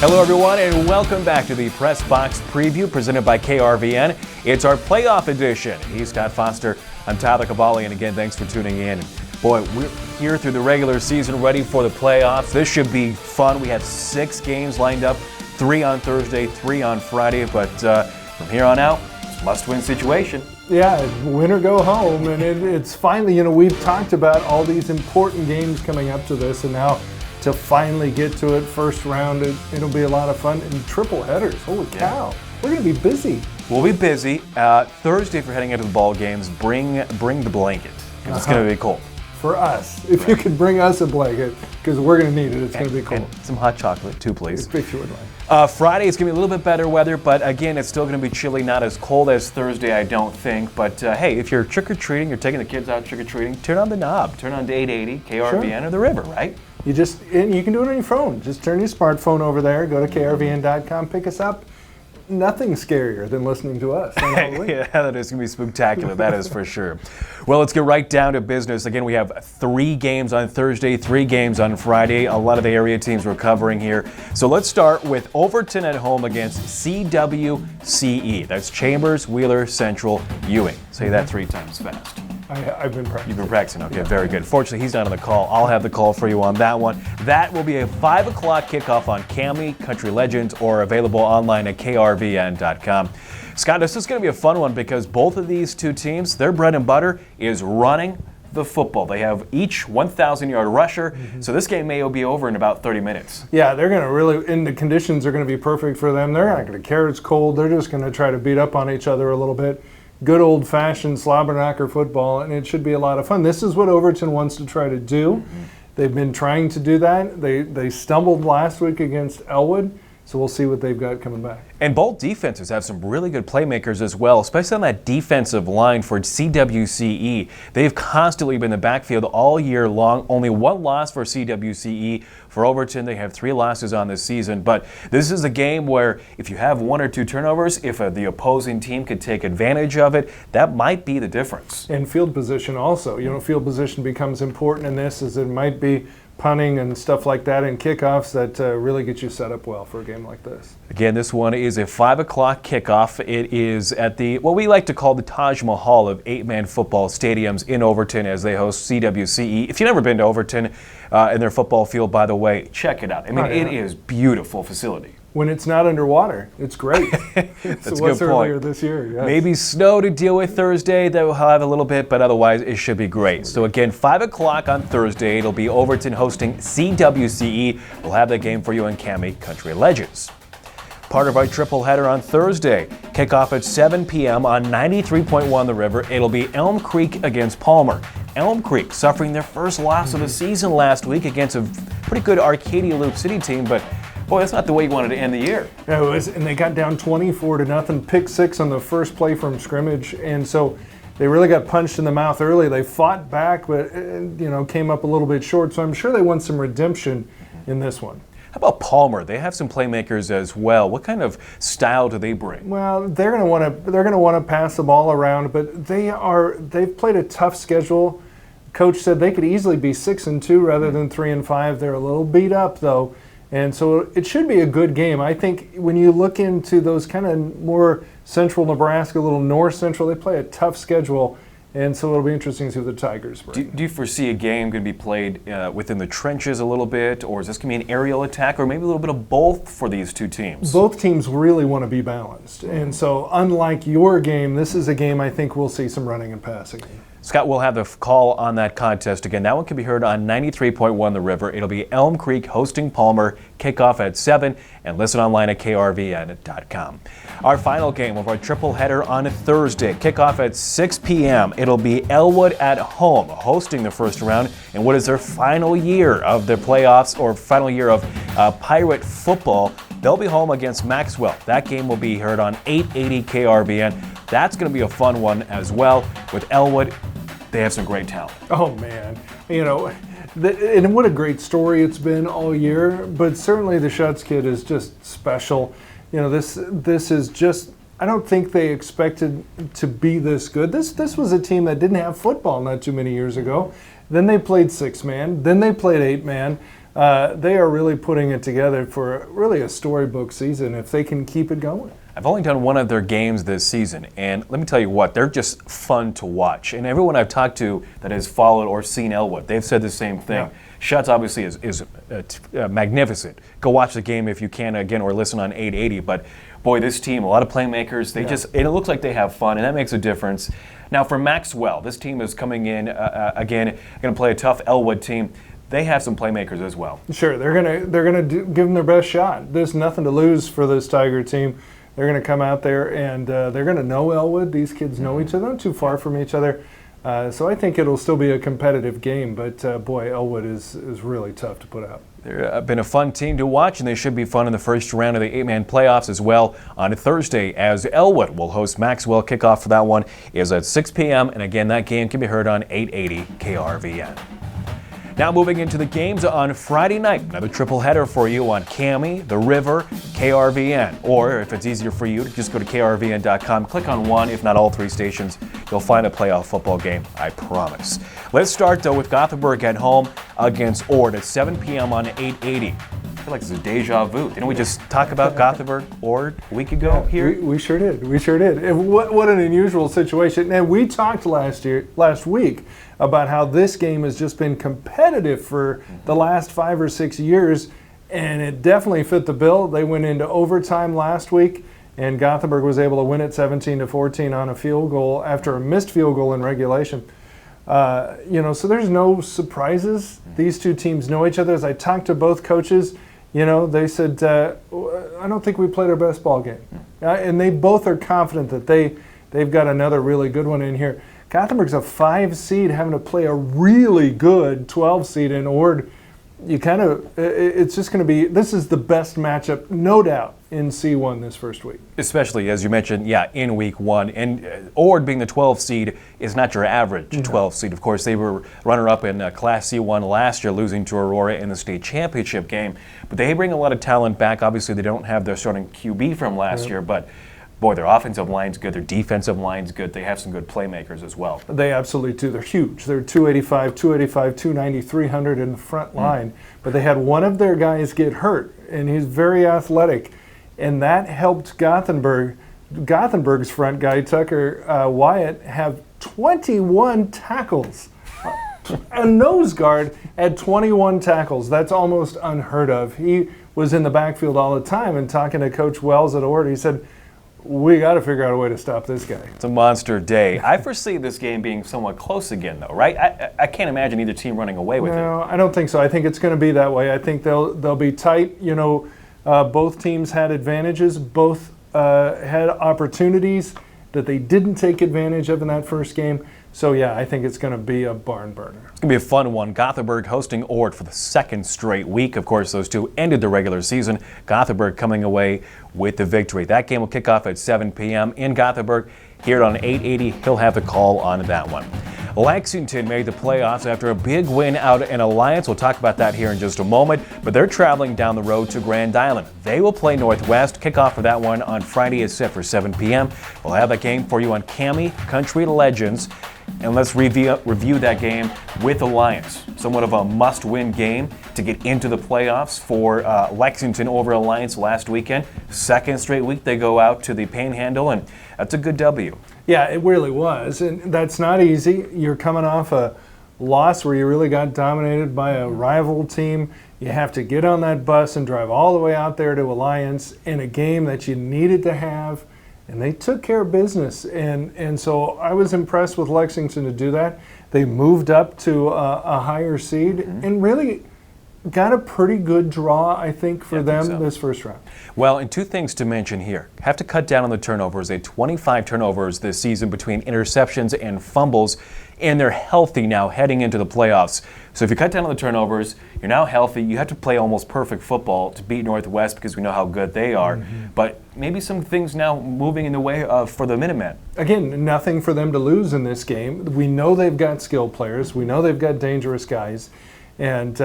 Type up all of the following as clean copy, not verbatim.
Hello, everyone, and welcome back to the Press Box Preview presented by KRVN. It's our playoff edition. He's Scott Foster. I'm Tyler Cavali, and again, thanks for tuning in. Boy, we're here through the regular season, ready for the playoffs. This should be fun. We have 6 games lined up, 3 on Thursday, 3 on Friday, but from here on out, it's a must-win situation. Yeah, win or go home, and it's finally, we've talked about all these important games coming up to this, and now to finally get to it, first round, it'll be a lot of fun. And triple headers, holy cow, we're going to be busy. We'll be busy. Thursday, if you're heading into the ball games, bring the blanket, because it's going to be cold. For us, if you could bring us a blanket, because we're going to need it, it's going to be cold. And some hot chocolate too, please. If you would like. Friday is going to be a little bit better weather, but again, it's still going to be chilly, not as cold as Thursday, I don't think. But hey, if you're trick-or-treating, you're taking the kids out trick-or-treating, turn on the knob, turn on to 880, KRVN, or the river, right? You can do it on your phone. Just turn your smartphone over there, go to krvn.com, pick us up. Nothing scarier than listening to us. Yeah, that is going to be spectacular, that is for sure. Well, let's get right down to business. Again, we have 3 games on Thursday, 3 games on Friday. A lot of the area teams we're covering here. So let's start with Overton at home against CWCE. That's Chambers, Wheeler, Central, Ewing. Say that 3 times fast. I've been practicing. You've been practicing, okay, very good. Fortunately, he's not on the call. I'll have the call for you on that one. That will be a 5 o'clock kickoff on KAMI, Country Legends, or available online at krvn.com. Scott, this is going to be a fun one because both of these 2 teams, their bread and butter is running the football. They have each 1,000-yard rusher, so this game may be over in about 30 minutes. Yeah, they're going to really, and the conditions are going to be perfect for them. They're not going to care it's cold. They're just going to try to beat up on each other a little bit. Good old-fashioned slobber-knocker football, and it should be a lot of fun. This is what Overton wants to try to do. They've been trying to do that. They stumbled last week against Elwood, so we'll see what they've got coming back. And both defenses have some really good playmakers as well, especially on that defensive line for CWCE. They've constantly been in the backfield all year long. Only 1 loss for CWCE. For Overton, they have 3 losses on this season. But this is a game where if you have 1 or 2 turnovers, if the opposing team could take advantage of it, that might be the difference. And field position also. Field position becomes important in this, as it might be punting and stuff like that and kickoffs that really get you set up well for a game like this. Again, this one is a 5 o'clock kickoff. It is at what we like to call the Taj Mahal of 8-man football stadiums in Overton as they host CWCE. If you've never been to Overton in their football field, by the way, check it out. I mean, It is beautiful facility. When it's not underwater, it's great. That's a good point. Earlier this year, yes. Maybe snow to deal with Thursday. That will have a little bit, but otherwise it should be great. So again, 5 o'clock on Thursday. It'll be Overton hosting CWCE. We'll have that game for you in KAMI Country Legends. Part of our triple header on Thursday. Kickoff at 7 p.m. on 93.1 The River. It'll be Elm Creek against Palmer. Elm Creek suffering their first loss of the season last week against a pretty good Arcadia Loop City team, but boy, that's not the way you wanted to end the year. Yeah, it was, and they got down 24-0, pick 6 on the first play from scrimmage, and so they really got punched in the mouth early. They fought back, but came up a little bit short. So I'm sure they want some redemption in this one. How about Palmer? They have some playmakers as well. What kind of style do they bring? Well, they're going to want to pass the ball around, but they've played a tough schedule. Coach said they could easily be 6-2 rather than 3-5. They're a little beat up though. And so it should be a good game. I think when you look into those kind of more central Nebraska, a little north central, they play a tough schedule. And so it'll be interesting to see what the Tigers bring. Do you foresee a game going to be played within the trenches a little bit, or is this going to be an aerial attack, or maybe a little bit of both for these 2 teams? Both teams really want to be balanced. And so unlike your game, this is a game I think we'll see some running and passing. Scott will have the call on that contest again. That one can be heard on 93.1 The River. It'll be Elm Creek hosting Palmer, kickoff at 7, and listen online at krvn.com. Our final game of our triple header on Thursday, kickoff at 6 p.m. It'll be Elwood at home hosting the first round in what is their final year of the playoffs, or final year of Pirate football. They'll be home against Maxwell. That game will be heard on 880 KRVN. That's going to be a fun one as well. With Elwood, they have some great talent. Oh, man. And what a great story it's been all year. But certainly the Schutz kid is just special. This is just, I don't think they expected to be this good. This was a team that didn't have football not too many years ago. Then they played 6-man. Then they played 8-man. They are really putting it together for really a storybook season if they can keep it going. I've only done one of their games this season, and let me tell you what, they're just fun to watch. And everyone I've talked to that has followed or seen Elwood, they've said the same thing. Yeah. Shuts obviously is magnificent. Go watch the game if you can, again, or listen on 880. But boy, this team, a lot of playmakers, and it looks like they have fun, and that makes a difference. Now for Maxwell, this team is coming in, again, going to play a tough Elwood team. They have some playmakers as well. Sure, they're gonna give them their best shot. There's nothing to lose for this Tiger team. They're going to come out there and they're going to know Elwood. These kids know each other, not too far from each other. So I think it'll still be a competitive game. But boy, Elwood is really tough to put out. They've been a fun team to watch, and they should be fun in the first round of the 8-man playoffs as well on a Thursday, as Elwood will host Maxwell. Kickoff for that one is at 6 p.m. And again, that game can be heard on 880 KRVN. Now moving into the games on Friday night, another triple header for you on KAMI, The River, KRVN. Or if it's easier for you, just go to KRVN.com, click on one, if not all three stations. You'll find a playoff football game, I promise. Let's start though with Gothenburg at home against Ord at 7 p.m. on 880. I feel like this is deja vu. Didn't we just talk about Gothenburg, Ord a week ago here? We sure did. We sure did. And what an unusual situation. And we talked last week about how this game has just been competitive for the last 5 or 6 years, and it definitely fit the bill. They went into overtime last week, and Gothenburg was able to win it 17-14 on a field goal after a missed field goal in regulation. So there's no surprises. These two teams know each other. As I talked to both coaches, they said, I don't think we played our best ball game. And they both are confident that they've got another really good one in here. Gothenburg's a 5 seed having to play a really good 12 seed in Ord. It's just going to be, this is the best matchup, no doubt, in C1 this first week. Especially, as you mentioned, in week 1. And Ord being the 12 seed is not your average 12 seed. Of course, they were runner-up in Class C1 last year, losing to Aurora in the state championship game. But they bring a lot of talent back. Obviously, they don't have their starting QB from last year, but boy, their offensive line's good, their defensive line's good. They have some good playmakers as well. They absolutely do. They're huge. They're 285, 290, 300 in the front line. But they had one of their guys get hurt, and he's very athletic. And that helped Gothenburg. Gothenburg's front guy, Tucker Wyatt, have 21 tackles. A nose guard had 21 tackles. That's almost unheard of. He was in the backfield all the time, and talking to Coach Wells at Ord, he said, we got to figure out a way to stop this guy. It's a monster day. I foresee this game being somewhat close again, though, right? I can't imagine either team running away with it. No, I don't think so. I think it's going to be that way. I think they'll be tight. Both teams had advantages. Both had opportunities that they didn't take advantage of in that first game. So, I think it's going to be a barn burner. It's going to be a fun one. Gothenburg hosting Ord for the second straight week. Of course, those two ended the regular season. Gothenburg coming away with the victory. That game will kick off at 7 p.m. in Gothenburg. Here on 880, he'll have the call on that one. Lexington made the playoffs after a big win out in Alliance. We'll talk about that here in just a moment. But they're traveling down the road to Grand Island. They will play Northwest. Kickoff for that one on Friday is set for 7 p.m. We'll have that game for you on KAMI Country Legends. And let's review that game with Alliance. Somewhat of a must-win game to get into the playoffs for Lexington over Alliance last weekend. Second straight week they go out to the Panhandle, and that's a good W. Yeah, it really was. And that's not easy. You're coming off a loss where you really got dominated by a rival team. You have to get on that bus and drive all the way out there to Alliance in a game that you needed to have. And they took care of business, and so I was impressed with Lexington to do that. They moved up to a higher seed and really got a pretty good draw, I think, for them this first round. Well, and two things to mention here. Have to cut down on the turnovers. They had 25 turnovers this season between interceptions and fumbles, and they're healthy now heading into the playoffs. So if you cut down on the turnovers, you're now healthy. You have to play almost perfect football to beat Northwest because we know how good they are. But maybe some things now moving in the way of for the Minutemen. Again, nothing for them to lose in this game. We know they've got skilled players. We know they've got dangerous guys. And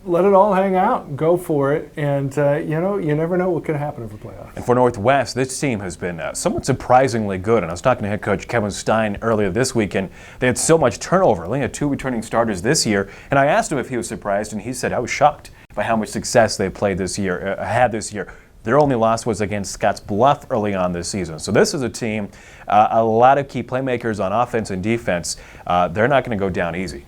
let it all hang out, go for it, and you never know what could happen over playoffs. And for Northwest, this team has been somewhat surprisingly good. And I was talking to head coach Kevin Stein earlier this week, and they had so much turnover. Only had 2 returning starters this year, and I asked him if he was surprised, and he said I was shocked by how much success they played this year, had this year. Their only loss was against Scotts Bluff early on this season. So this is a team, a lot of key playmakers on offense and defense. They're not going to go down easy.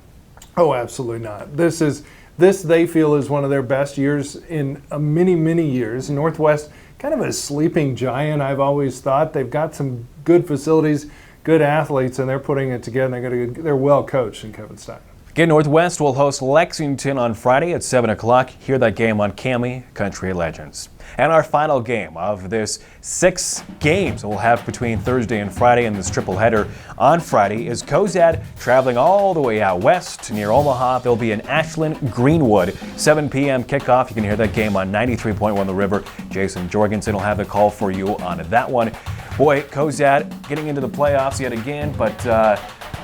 Oh, absolutely not. This they feel is one of their best years in many, many years. Northwest, kind of a sleeping giant, I've always thought. They've got some good facilities, good athletes, and they're putting it together. They're well coached in Kevin Stein. Again, Northwest will host Lexington on Friday at 7 o'clock. Hear that game on KRVN Country Legends. And our final game of this 6 games we'll have between Thursday and Friday in this triple header on Friday is Cozad traveling all the way out west near Omaha. They'll be in Ashland, Greenwood, 7 p.m. kickoff. You can hear that game on 93.1 The River. Jason Jorgensen will have the call for you on that one. Boy, Cozad getting into the playoffs yet again, but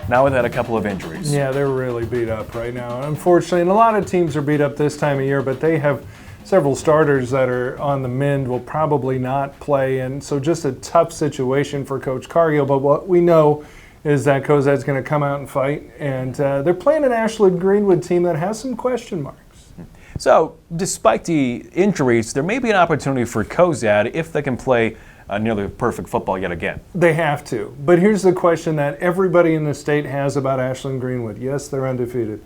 now we've had a couple of injuries. Yeah, they're really beat up right now, unfortunately. And a lot of teams are beat up this time of year, but they have several starters that are on the mend, will probably not play. And so just a tough situation for Coach Cargill. But what we know is that Cozad's going to come out and fight. And they're playing an Ashland Greenwood team that has some question marks. So despite the injuries, there may be an opportunity for Cozad if they can play nearly perfect football yet again. They have to. But here's the question that everybody in the state has about Ashland Greenwood. Yes, they're undefeated.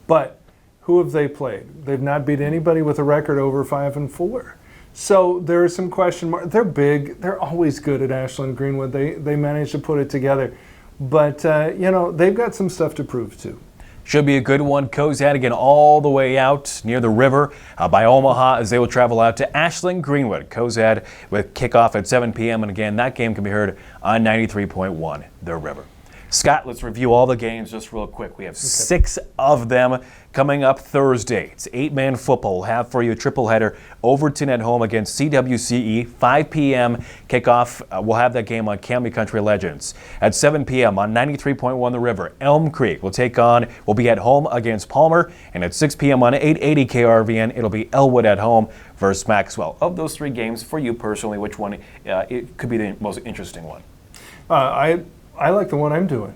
But who have they played? They've not beat anybody with a record over 5-4. So there are some question marks. They're big. They're always good at Ashland Greenwood. They manage to put it together. But, they've got some stuff to prove too. Should be a good one. Cozad again all the way out near the river by Omaha as they will travel out to Ashland Greenwood. Cozad with kickoff at 7 p.m. And again, that game can be heard on 93.1 The River. Scott, let's review all the games just real quick. We have 6 of them coming up Thursday. It's 8-man football. We'll have for you a triple header. Overton at home against CWCE, 5 p.m. kickoff. We'll have that game on KRVN Country Legends. At 7 p.m. on 93.1 The River, Elm Creek will be at home against Palmer. And at 6 p.m. on 880 KRVN, it'll be Elwood at home versus Maxwell. Of those 3 games, for you personally, which one it could be the most interesting one? I like the one I'm doing.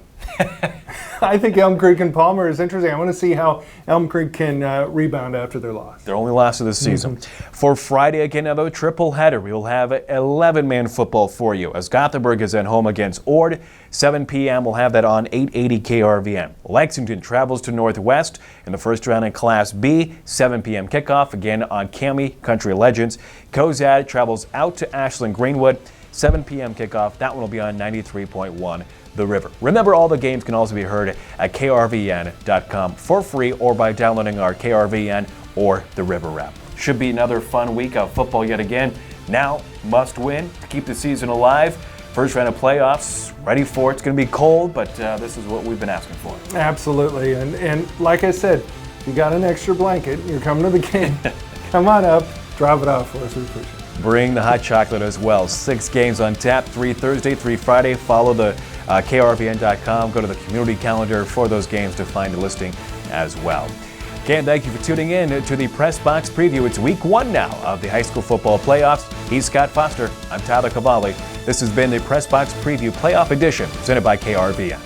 I think Elm Creek and Palmer is interesting. I want to see how Elm Creek can rebound after their loss. Their only loss of the season. For Friday, again, another triple header. We will have 11-man football for you as Gothenburg is at home against Ord. 7 p.m. We'll have that on 880 KRVN. Lexington travels to Northwest in the first round in Class B. 7 p.m. kickoff, again on KRVN Country Legends. Cozad travels out to Ashland Greenwood. 7 p.m. kickoff. That one will be on 93.1 The River. Remember, all the games can also be heard at KRVN.com for free or by downloading our KRVN or The River app. Should be another fun week of football yet again. Now, must win to keep the season alive. First round of playoffs, ready for it. It's going to be cold, but this is what we've been asking for. Absolutely. And like I said, you got an extra blanket. You're coming to the game. Come on up. Drop it off for us. We appreciate it. Bring the hot chocolate as well. 6 games on tap, 3 Thursday, 3 Friday. Follow the KRVN.com. Go to the community calendar for those games to find a listing as well. Again, thank you for tuning in to the Press Box Preview. It's week 1 now of the high school football playoffs. He's Scott Foster. I'm Tyler Cavali. This has been the Press Box Preview Playoff Edition presented by KRVN.